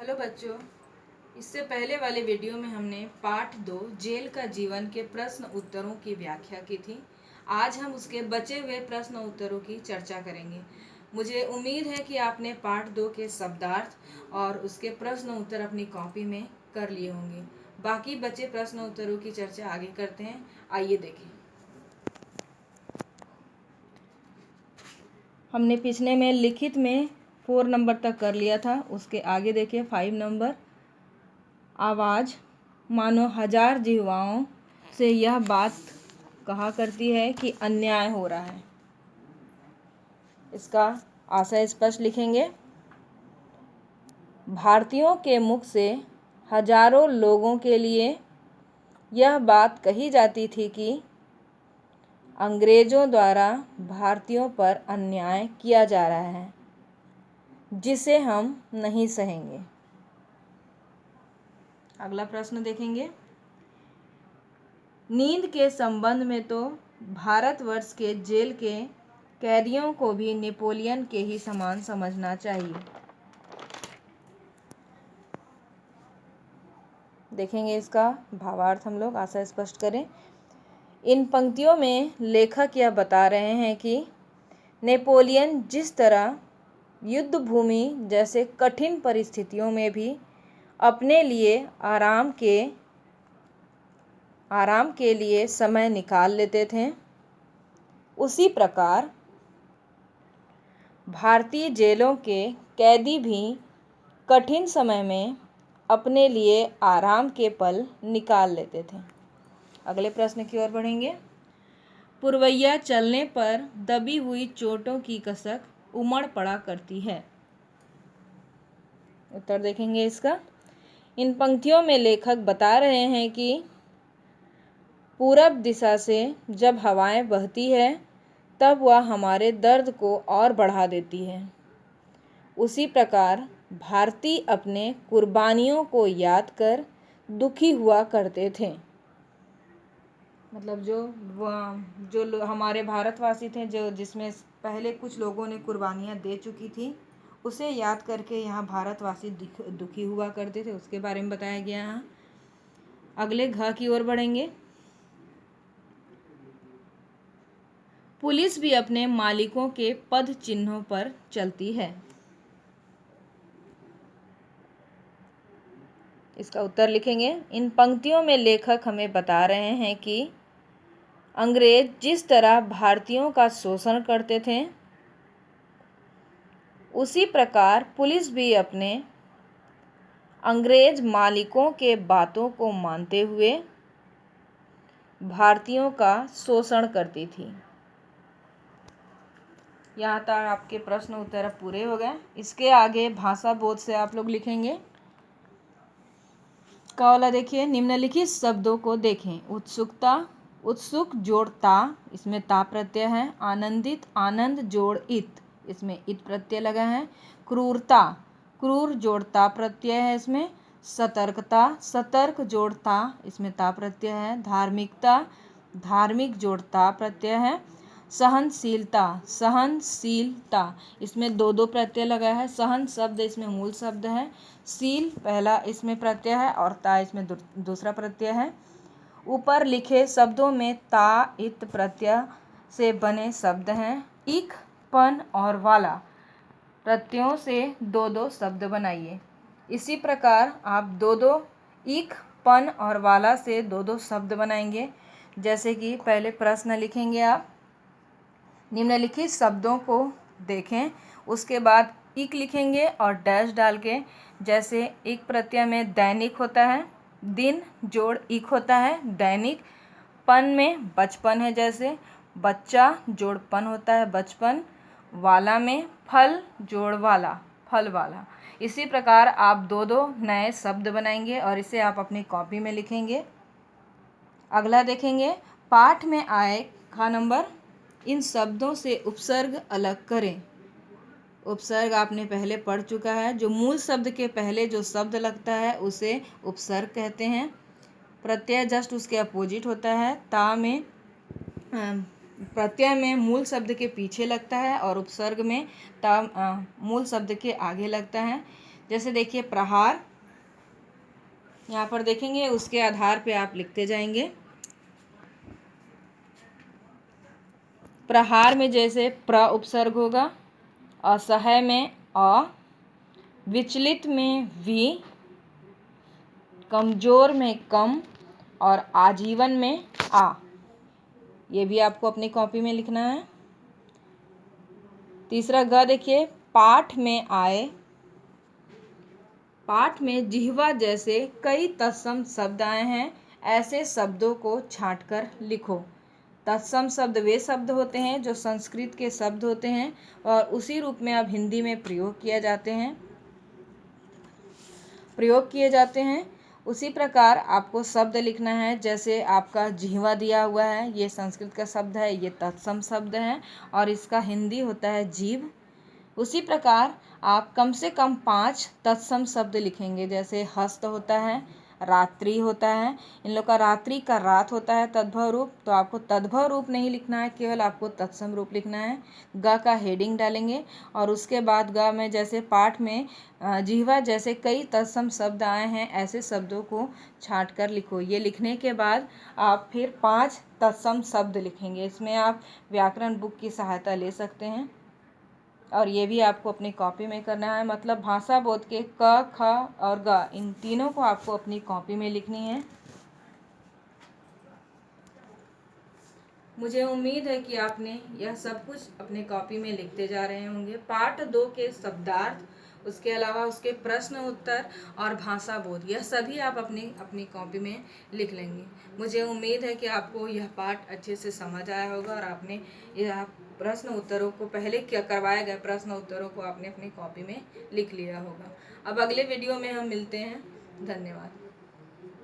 Hello बच्चों, इससे पहले वाले वीडियो में हमने पाठ 2 जेल का जीवन के प्रश्न उत्तरों की व्याख्या की थी। आज हम उसके बचे हुए प्रश्न उत्तरों की चर्चा करेंगे। मुझे उम्मीद है कि आपने पाठ 2 के शब्दार्थ और उसके प्रश्न उत्तर अपनी कॉपी में कर लिए होंगे। बाकी बचे प्रश्न उत्तरों की चर्चा आगे करते हैं। आइए देखें। हमने पिछले में लिखित में 4 नंबर तक कर लिया था। उसके आगे देखिए 5 नंबर, आवाज़ मानो हजार जिह्वाओं से यह बात कहा करती है कि अन्याय हो रहा है। इसका आशय स्पष्ट लिखेंगे। भारतीयों के मुख से हजारों लोगों के लिए यह बात कही जाती थी कि अंग्रेजों द्वारा भारतीयों पर अन्याय किया जा रहा है, जिसे हम नहीं सहेंगे। अगला प्रश्न देखेंगे। नींद के संबंध में तो भारतवर्ष के जेल के कैदियों को भी नेपोलियन के ही समान समझना चाहिए। देखेंगे इसका भावार्थ हम लोग, आशय स्पष्ट करें। इन पंक्तियों में लेखक यह बता रहे हैं कि नेपोलियन जिस तरह युद्ध भूमि जैसे कठिन परिस्थितियों में भी अपने लिए आराम के लिए समय निकाल लेते थे, उसी प्रकार भारतीय जेलों के कैदी भी कठिन समय में अपने लिए आराम के पल निकाल लेते थे। अगले प्रश्न की ओर बढ़ेंगे। पुरवैया चलने पर दबी हुई चोटों की कसक उमड़ पड़ा करती है। उत्तर देखेंगे इसका। इन पंक्तियों में लेखक बता रहे हैं कि पूरब दिशा से जब हवाएं बहती है तब वह हमारे दर्द को और बढ़ा देती है। उसी प्रकार भारतीय अपने कुर्बानियों को याद कर दुखी हुआ करते थे। मतलब जो हमारे भारतवासी थे, जिसमें पहले कुछ लोगों ने कुर्बानियाँ दे चुकी थी, उसे याद करके यहाँ भारतवासी दुखी हुआ करते थे। उसके बारे में बताया गया है। अगले घ की ओर बढ़ेंगे। पुलिस भी अपने मालिकों के पद चिन्हों पर चलती है। इसका उत्तर लिखेंगे। इन पंक्तियों में लेखक हमें बता रहे हैं कि अंग्रेज जिस तरह भारतीयों का शोषण करते थे, उसी प्रकार पुलिस भी अपने अंग्रेज मालिकों के बातों को मानते हुए भारतीयों का शोषण करती थी। यहाँ तक आपके प्रश्न उत्तर पूरे हो गए। इसके आगे भाषा बोध से आप लोग लिखेंगे। क वाला देखिए, निम्नलिखित शब्दों को देखें। उत्सुकता, उत्सुक जोड़ ता, इसमें ता प्रत्यय है। आनंदित, आनंद जोड़ इत, इसमें इत प्रत्यय लगा है। क्रूरता, क्रूर जोड़ ता प्रत्यय है इसमें। सतर्कता, सतर्क जोड़ ता, इसमें ता प्रत्यय है। धार्मिकता, धार्मिक जोड़ ता प्रत्यय है। सहनशीलता, सहनशीलता, इसमें दो दो प्रत्यय लगा है। सहन शब्द इसमें मूल शब्द है। शील पहला इसमें प्रत्यय है और ता इसमें दूसरा प्रत्यय है। ऊपर लिखे शब्दों में ता इत प्रत्यय से बने शब्द हैं। इक, पन और वाला प्रत्ययों से दो दो शब्द बनाइए। इसी प्रकार आप दो दो इक, पन और वाला से दो दो शब्द बनाएंगे। जैसे कि पहले प्रश्न लिखेंगे आप, निम्नलिखित शब्दों को देखें, उसके बाद इक लिखेंगे और डैश डाल के, जैसे एक प्रत्यय में दैनिक होता है, दिन जोड़ इक होता है दैनिक। पन में बचपन है, जैसे बच्चा जोड़ पन होता है बचपन। वाला में फल जोड़ वाला, फल वाला। इसी प्रकार आप दो दो नए शब्द बनाएंगे और इसे आप अपनी कॉपी में लिखेंगे। अगला देखेंगे। पाठ में आए खा नंबर, इन शब्दों से उपसर्ग अलग करें। उपसर्ग आपने पहले पढ़ चुका है। जो मूल शब्द के पहले जो शब्द लगता है उसे उपसर्ग कहते हैं। प्रत्यय जस्ट उसके अपोजिट होता है। ता में प्रत्यय में मूल शब्द के पीछे लगता है और उपसर्ग में ता मूल शब्द के आगे लगता है। जैसे देखिए प्रहार, यहाँ पर देखेंगे, उसके आधार पे आप लिखते जाएंगे। प्रहार में जैसे प्र उपसर्ग होगा, असहाय में अ, विचलित में वी, कमजोर में कम और आजीवन में आ। ये भी आपको अपनी कॉपी में लिखना है। तीसरा ग देखिए, पाठ में आए। पाठ में जिह्वा जैसे कई तत्सम शब्द आए हैं, ऐसे शब्दों को छांटकर लिखो। तत्सम शब्द वे शब्द होते हैं जो संस्कृत के शब्द होते हैं और उसी रूप में अब हिंदी में प्रयोग किए जाते हैं। उसी प्रकार आपको शब्द लिखना है। जैसे आपका जिह्वा दिया हुआ है, ये संस्कृत का शब्द है, ये तत्सम शब्द है और इसका हिंदी होता है जीभ। उसी प्रकार आप कम से कम 5 तत्सम शब्द लिखेंगे। जैसे हस्त होता है, रात्रि होता है, इन लोग का रात्रि का रात होता है तद्भव रूप, तो आपको तद्भव रूप नहीं लिखना है, केवल आपको तत्सम रूप लिखना है। ग का हेडिंग डालेंगे और उसके बाद ग में जैसे पाठ में जिह्वा जैसे कई तत्सम शब्द आए हैं, ऐसे शब्दों को छांट कर लिखो। ये लिखने के बाद आप फिर 5 तत्सम शब्द लिखेंगे। इसमें आप व्याकरण बुक की सहायता ले सकते हैं और ये भी आपको अपनी कॉपी में करना है। मतलब भाषा बोध के क, ख और ग, इन तीनों को आपको अपनी कॉपी में लिखनी है। मुझे उम्मीद है कि आपने यह सब कुछ अपने कॉपी में लिखते जा रहे होंगे। पार्ट 2 के शब्दार्थ, उसके अलावा उसके प्रश्न उत्तर और भाषा बोध, यह सभी आप अपनी कॉपी में लिख लेंगे। मुझे उम्मीद है कि आपको यह पाठ अच्छे से समझ आया होगा और आपने यह प्रश्न उत्तरों को, पहले क्या करवाए गए प्रश्न उत्तरों को आपने अपनी कॉपी में लिख लिया होगा। अब अगले वीडियो में हम मिलते हैं। धन्यवाद।